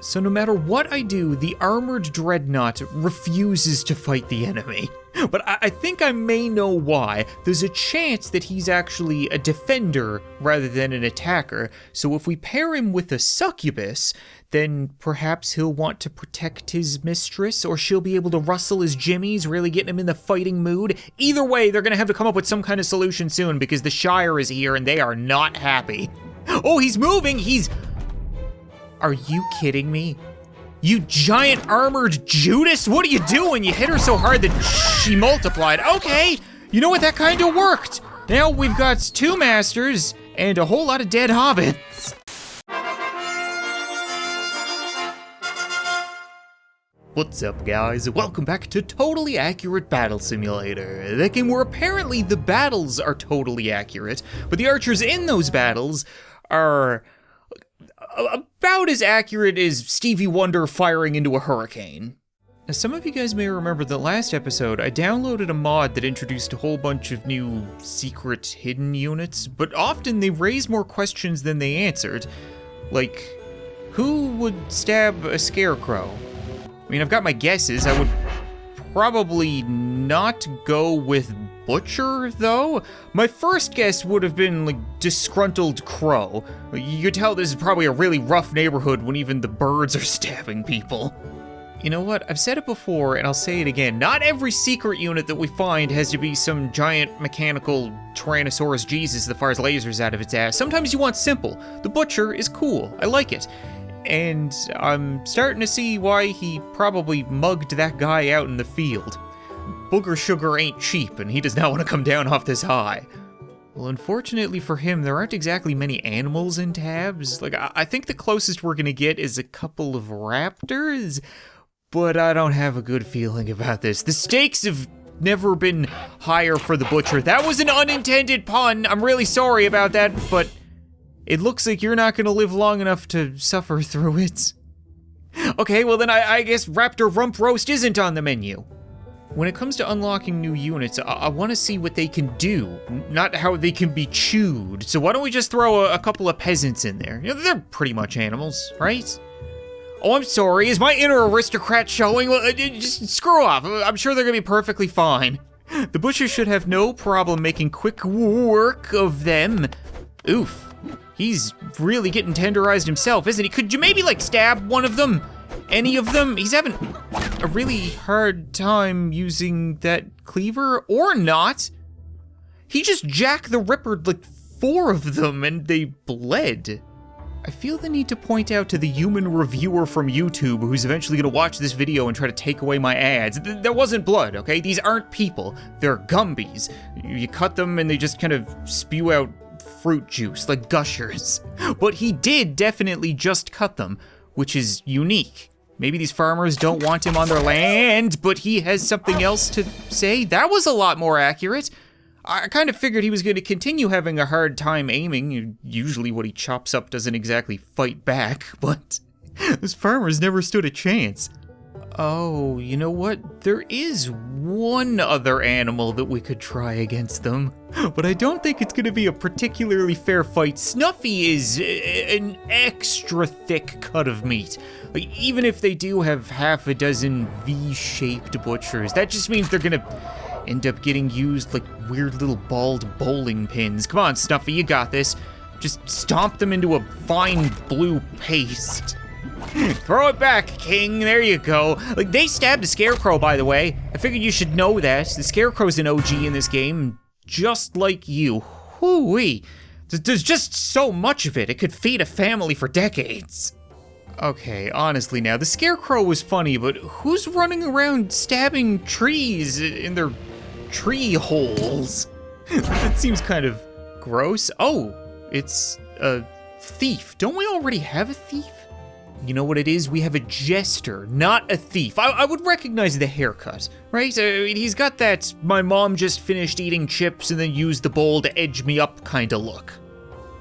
So no matter what I do, the armored Dreadnought refuses to fight the enemy. But I think I may know why. There's a chance that he's actually a defender rather than an attacker. So if we pair him with a Succubus, then perhaps he'll want to protect his mistress, or she'll be able to rustle his jimmies, really getting him in the fighting mood. Either way, they're gonna have to come up with some kind of solution soon because the Shire is here and they are not happy. Oh, he's moving! Are you kidding me? You giant armored Judas? What are you doing? You hit her so hard that she multiplied. Okay, you know what? That kind of worked. Now we've got 2 masters and a whole lot of dead hobbits. What's up, guys? Welcome back to Totally Accurate Battle Simulator, the game where apparently the battles are totally accurate, but the archers in those battles are about as accurate as Stevie Wonder firing into a hurricane. Now, some of you guys may remember the last episode, I downloaded a mod that introduced a whole bunch of new secret hidden units, but often they raised more questions than they answered. Like, who would stab a scarecrow? I mean, I've got my guesses. I would probably not go with Butcher, though. My first guess would have been, like, Disgruntled Crow. You could tell this is probably a really rough neighborhood when even the birds are stabbing people. You know what? I've said it before, and I'll say it again. Not every secret unit that we find has to be some giant mechanical Tyrannosaurus Jesus that fires lasers out of its ass. Sometimes you want simple. The Butcher is cool. I like it. And I'm starting to see why he probably mugged that guy out in the field. Booger sugar ain't cheap, and he does not want to come down off this high. Well, unfortunately for him, there aren't exactly many animals in tabs. Like, I think the closest we're gonna get is a couple of raptors, but I don't have a good feeling about this. The stakes have never been higher for the Butcher. That was an unintended pun. I'm really sorry about that, but it looks like you're not gonna live long enough to suffer through it. Okay, well then I guess Raptor Rump Roast isn't on the menu. When it comes to unlocking new units, I want to see what they can do, not how they can be chewed. So why don't we just throw a couple of peasants in there? You know, they're pretty much animals, right? Oh, I'm sorry, is my inner aristocrat showing? Well, just screw off, I'm sure they're gonna be perfectly fine. The Butcher should have no problem making quick work of them. Oof. He's really getting tenderized himself, isn't he? Could you maybe, like, stab one of them? Any of them? He's having a really hard time using that cleaver, or not. He just Jack the Rippered, like, 4 of them, and they bled. I feel the need to point out to the human reviewer from YouTube who's eventually gonna watch this video and try to take away my ads. There wasn't blood, okay? These aren't people. They're Gumbies. You cut them and they just kind of spew out fruit juice, like gushers. But he did definitely just cut them, which is unique. Maybe these farmers don't want him on their land, but he has something else to say. That was a lot more accurate. I kind of figured he was going to continue having a hard time aiming. Usually what he chops up doesn't exactly fight back, but those farmers never stood a chance. Oh, you know what? There is one other animal that we could try against them, but I don't think it's gonna be a particularly fair fight. Snuffy is an extra thick cut of meat. Like, even if they do have half a dozen V-shaped butchers, that just means they're gonna end up getting used like weird little bald bowling pins. Come on, Snuffy, you got this. Just stomp them into a fine blue paste. Throw it back, King, there you go. Like, they stabbed a scarecrow, by the way. I figured you should know that. The scarecrow's an OG in this game, just like you. Hoo-wee. There's just so much of it, it could feed a family for decades. Okay, honestly now, the scarecrow was funny, but who's running around stabbing trees in their tree holes? That seems kind of gross. Oh, it's a thief. Don't we already have a thief? You know what it is? We have a jester, not a thief. I would recognize the haircut, right? He's got that my mom just finished eating chips and then used the bowl to edge me up kind of look.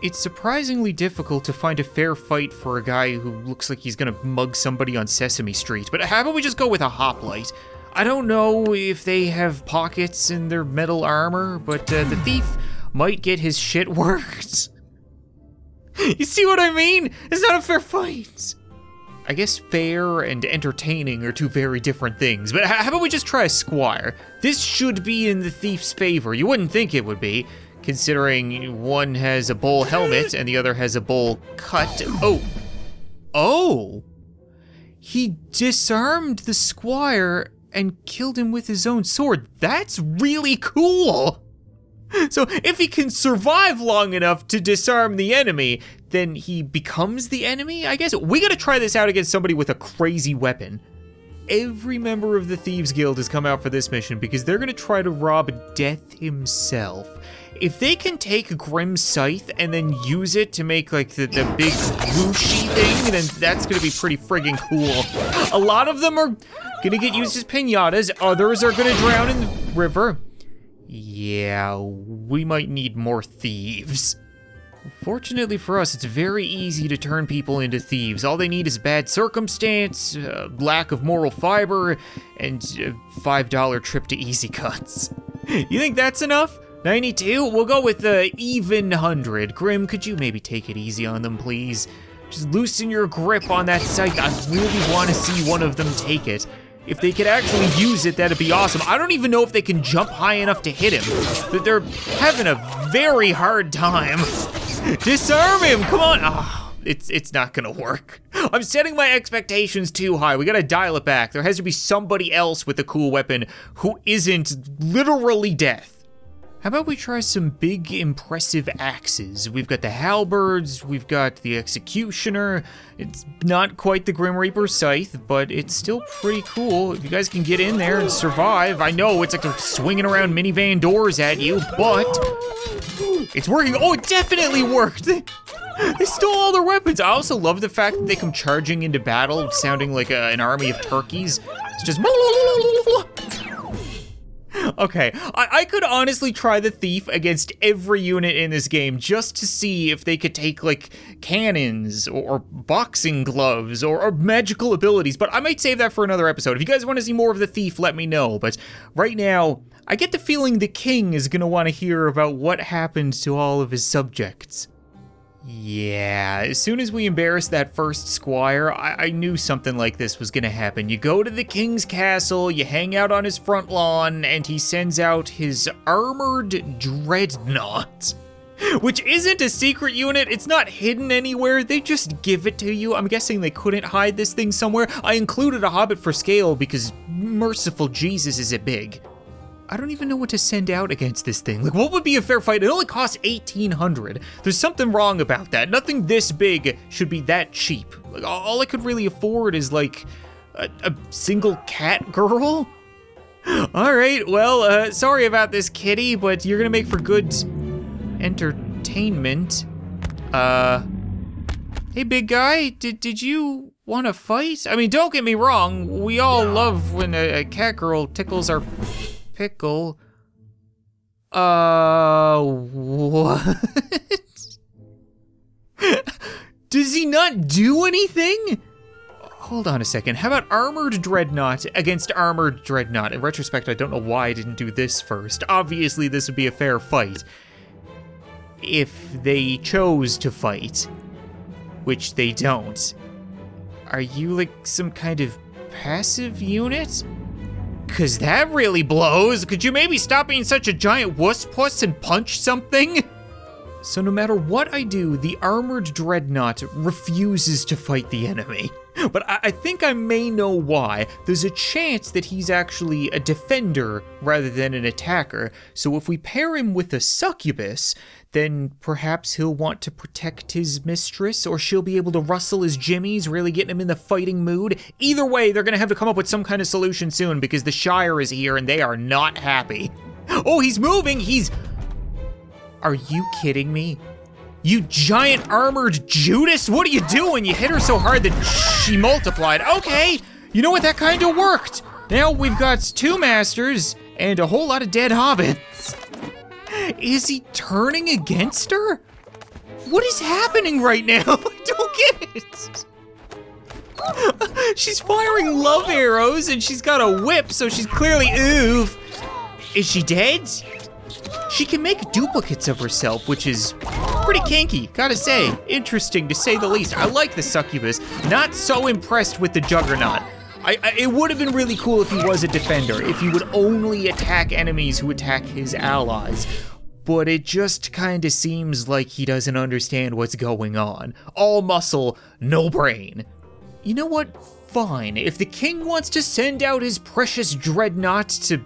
It's surprisingly difficult to find a fair fight for a guy who looks like he's gonna mug somebody on Sesame Street, but how about we just go with a hoplite? I don't know if they have pockets in their metal armor, but the thief might get his shit worked. You see what I mean? It's not a fair fight. I guess fair and entertaining are two very different things, but how about we just try a squire? This should be in the thief's favor. You wouldn't think it would be, considering one has a bull helmet and the other has a bull cut. Oh! He disarmed the squire and killed him with his own sword. That's really cool! So if he can survive long enough to disarm the enemy, then he becomes the enemy, I guess? We gotta try this out against somebody with a crazy weapon. Every member of the Thieves Guild has come out for this mission because they're gonna try to rob Death himself. If they can take Grim's Scythe and then use it to make like the big whooshy thing, then that's gonna be pretty friggin' cool. A lot of them are gonna get used as pinatas, others are gonna drown in the river. Yeah, we might need more thieves. Fortunately for us, it's very easy to turn people into thieves. All they need is bad circumstance, lack of moral fiber, and a $5 trip to Easy Cuts. You think that's enough? 92? We'll go with the even 100. Grim, could you maybe take it easy on them, please? Just loosen your grip on that scythe. I really want to see one of them take it. If they could actually use it, that'd be awesome. I don't even know if they can jump high enough to hit him. They're having a very hard time. Disarm him, come on. Oh, it's not gonna work. I'm setting my expectations too high. We gotta dial it back. There has to be somebody else with a cool weapon who isn't literally death. How about we try some big, impressive axes? We've got the halberds, we've got the executioner. It's not quite the Grim Reaper scythe, but it's still pretty cool. If you guys can get in there and survive, I know it's like they're swinging around minivan doors at you, but it's working. Oh, it definitely worked. They stole all their weapons. I also love the fact that they come charging into battle, sounding like an army of turkeys. It's just. Okay, I could honestly try the thief against every unit in this game just to see if they could take like cannons or boxing gloves or magical abilities, but I might save that for another episode. If you guys want to see more of the thief, let me know, but right now, I get the feeling the king is gonna want to hear about what happened to all of his subjects. Yeah, as soon as we embarrassed that first squire, I knew something like this was gonna happen. You go to the king's castle, you hang out on his front lawn, and he sends out his armored Dreadnought. Which isn't a secret unit, it's not hidden anywhere, they just give it to you. I'm guessing they couldn't hide this thing somewhere. I included a hobbit for scale because merciful Jesus is it big. I don't even know what to send out against this thing. Like, what would be a fair fight? It only costs 1,800. There's something wrong about that. Nothing this big should be that cheap. Like, all I could really afford is like a single cat girl. All right, well, sorry about this, kitty, but you're gonna make for good entertainment. Hey, big guy, did you want to fight? I mean, don't get me wrong. We all love when a cat girl tickles our pickle. What? Does he not do anything? Hold on a second. How about armored Dreadnought against armored Dreadnought? In retrospect, I don't know why I didn't do this first. Obviously, this would be a fair fight. If they chose to fight, which they don't. Are you like some kind of passive unit? Cause that really blows. Could you maybe stop being such a giant wuss-puss and punch something? So no matter what I do, the armored Dreadnought refuses to fight the enemy. But I think I may know why. There's a chance that he's actually a defender rather than an attacker. So if we pair him with a Succubus, then perhaps he'll want to protect his mistress, or she'll be able to rustle his jimmies, really getting him in the fighting mood. Either way, they're gonna have to come up with some kind of solution soon because the Shire is here and they are not happy. Oh, he's moving, Are you kidding me? You giant armored Judas, what are you doing? You hit her so hard that she multiplied. Okay, you know what, that kind of worked. Now we've got 2 masters and a whole lot of dead hobbits. Is he turning against her? What is happening right now? I don't get it. She's firing love arrows and she's got a whip, so she's clearly oof. Is she dead? She can make duplicates of herself, which is pretty kinky, gotta say. Interesting, to say the least. I like the Succubus. Not so impressed with the Juggernaut. It would have been really cool if he was a defender, if he would only attack enemies who attack his allies. But it just kinda seems like he doesn't understand what's going on. All muscle, no brain. You know what? Fine. If the king wants to send out his precious Dreadnought to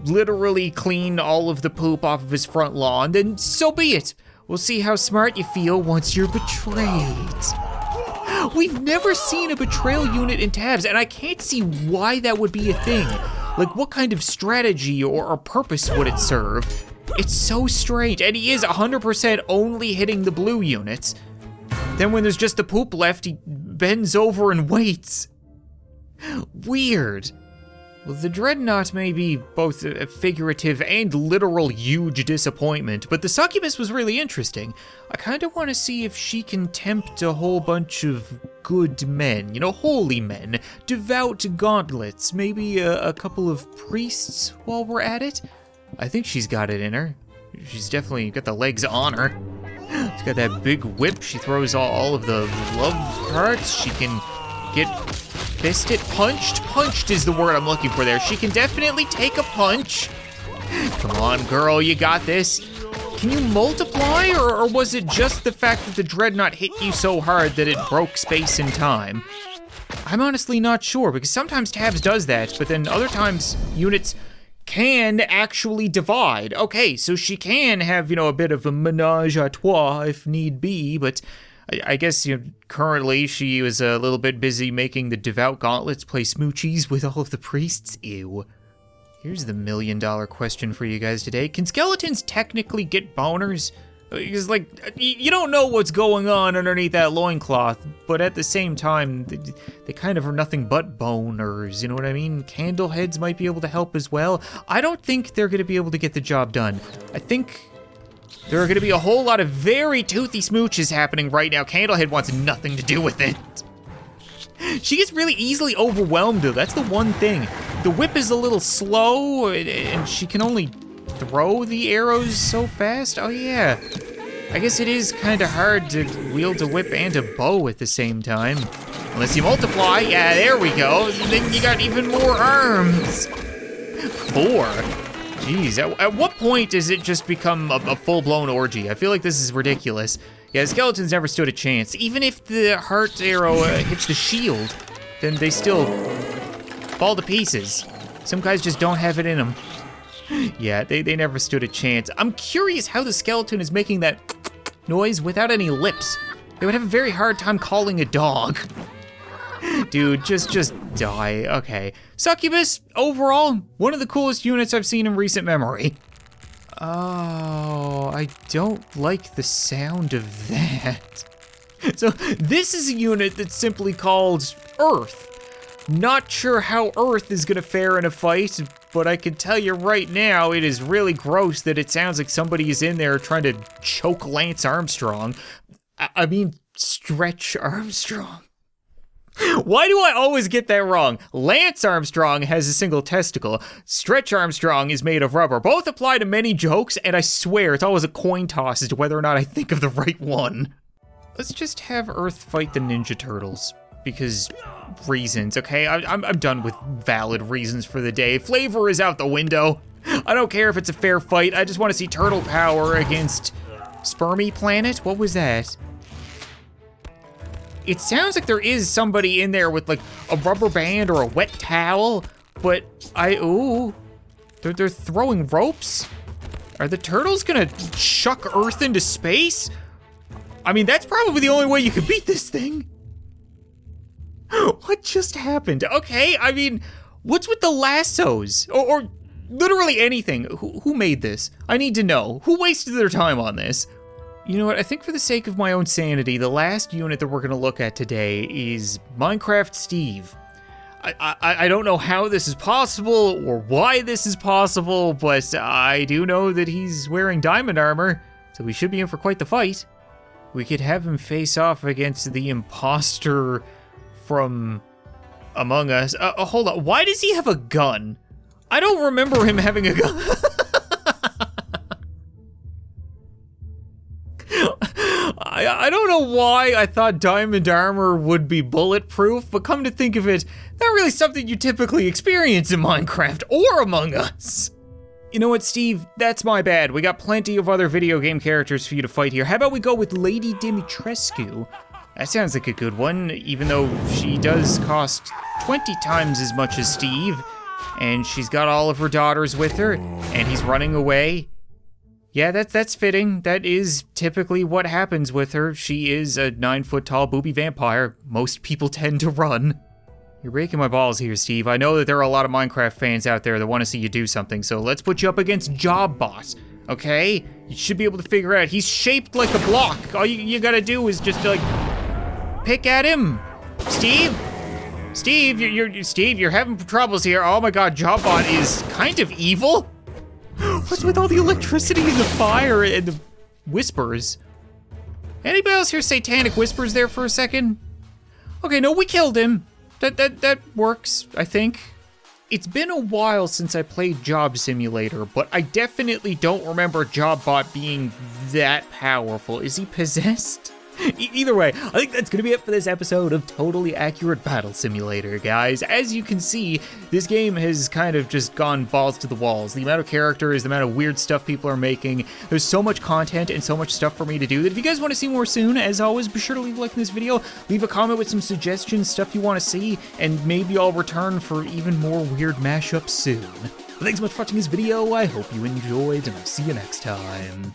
literally clean all of the poop off of his front lawn, then so be it. We'll see how smart you feel once you're betrayed. We've never seen a betrayal unit in tabs, and I can't see why that would be a thing. Like, what kind of strategy or purpose would it serve? It's so strange, and he is 100% only hitting the blue units. Then when there's just the poop left, he bends over and waits. Weird. Well, the Dreadnought may be both a figurative and literal huge disappointment, but the Succubus was really interesting. I kinda wanna see if she can tempt a whole bunch of good men, you know, holy men, devout gauntlets, maybe a couple of priests while we're at it. I think she's got it in her. She's definitely got the legs on her. She's got that big whip. She throws all of the love hearts. She can get fisted, punched. Punched is the word I'm looking for there. She can definitely take a punch. Come on, girl, you got this. Can you multiply, or was it just the fact that the Dreadnought hit you so hard that it broke space and time? I'm honestly not sure, because sometimes tabs does that, but then other times units can actually divide. Okay, so she can have, you know, a bit of a menage a trois if need be, but I guess, you know, currently she was a little bit busy making the devout gauntlets play smoochies with all of the priests. Ew. Here's the $1 million question for you guys today. Can skeletons technically get boners? Because, like, you don't know what's going on underneath that loincloth, but at the same time, they kind of are nothing but boners, you know what I mean? Candleheads might be able to help as well. I don't think they're gonna be able to get the job done. I think there are gonna be a whole lot of very toothy smooches happening right now. Candlehead wants nothing to do with it. She gets really easily overwhelmed, though. That's the one thing. The whip is a little slow, and she can only throw the arrows so fast? Oh yeah. I guess it is kind of hard to wield a whip and a bow at the same time. Unless you multiply. Yeah, there we go. Then you got even more arms. 4. Jeez, at what point does it just become a full-blown orgy? I feel like this is ridiculous. Yeah, the skeletons never stood a chance. Even if the heart arrow hits the shield, then they still fall to pieces. Some guys just don't have it in them. Yeah, they never stood a chance. I'm curious how the skeleton is making that noise without any lips. They would have a very hard time calling a dog. Dude, just die. Okay. Succubus, overall, one of the coolest units I've seen in recent memory. Oh, I don't like the sound of that. So, this is a unit that's simply called Earth. Not sure how Earth is gonna fare in a fight, but I can tell you right now, it is really gross that it sounds like somebody is in there trying to choke Lance Armstrong. I mean, Stretch Armstrong. Why do I always get that wrong? Lance Armstrong has a single testicle. Stretch Armstrong is made of rubber. Both apply to many jokes, and I swear it's always a coin toss as to whether or not I think of the right one. Let's just have Earth fight the Ninja Turtles. Because reasons, okay? I'm done with valid reasons for the day. Flavor is out the window. I don't care if it's a fair fight. I just want to see turtle power against Spermy Planet? What was that? It sounds like there is somebody in there with like a rubber band or a wet towel, but ooh, they're throwing ropes? Are the turtles gonna chuck Earth into space? I mean, that's probably the only way you could beat this thing. What just happened? Okay, I mean, what's with the lassos? Or literally anything. Who made this? I need to know. Who wasted their time on this? You know what, I think for the sake of my own sanity, the last unit that we're gonna look at today is Minecraft Steve. I don't know how this is possible or why this is possible, but I do know that he's wearing diamond armor, so we should be in for quite the fight. We could have him face off against the imposter from Among Us. Hold on, why does he have a gun? I don't remember him having a gun. I don't know why I thought diamond armor would be bulletproof, but come to think of it, not really something you typically experience in Minecraft or Among Us. You know what, Steve? That's my bad. We got plenty of other video game characters for you to fight here. How about we go with Lady Dimitrescu? That sounds like a good one, even though she does cost 20 times as much as Steve, and she's got all of her daughters with her, and he's running away. Yeah, that's fitting. That is typically what happens with her. She is a 9-foot-tall booby vampire. Most people tend to run. You're breaking my balls here, Steve. I know that there are a lot of Minecraft fans out there that want to see you do something, so let's put you up against Jobbot, okay? You should be able to figure out. He's shaped like a block. All you gotta do is just, like, pick at him. Steve? Steve, you're having troubles here. Oh my god, Jobbot is kind of evil. What's with all the electricity and the fire and the whispers? Anybody else hear satanic whispers there for a second? Okay, no, we killed him. That works, I think. It's been a while since I played Job Simulator, but I definitely don't remember Jobbot being that powerful. Is he possessed? Either way, I think that's gonna be it for this episode of Totally Accurate Battle Simulator, guys. As you can see, this game has kind of just gone balls to the walls. The amount of characters, the amount of weird stuff people are making, there's so much content and so much stuff for me to do that if you guys want to see more soon, as always, be sure to leave a like in this video, leave a comment with some suggestions, stuff you want to see, and maybe I'll return for even more weird mashups soon. But thanks so much for watching this video, I hope you enjoyed, and I'll see you next time.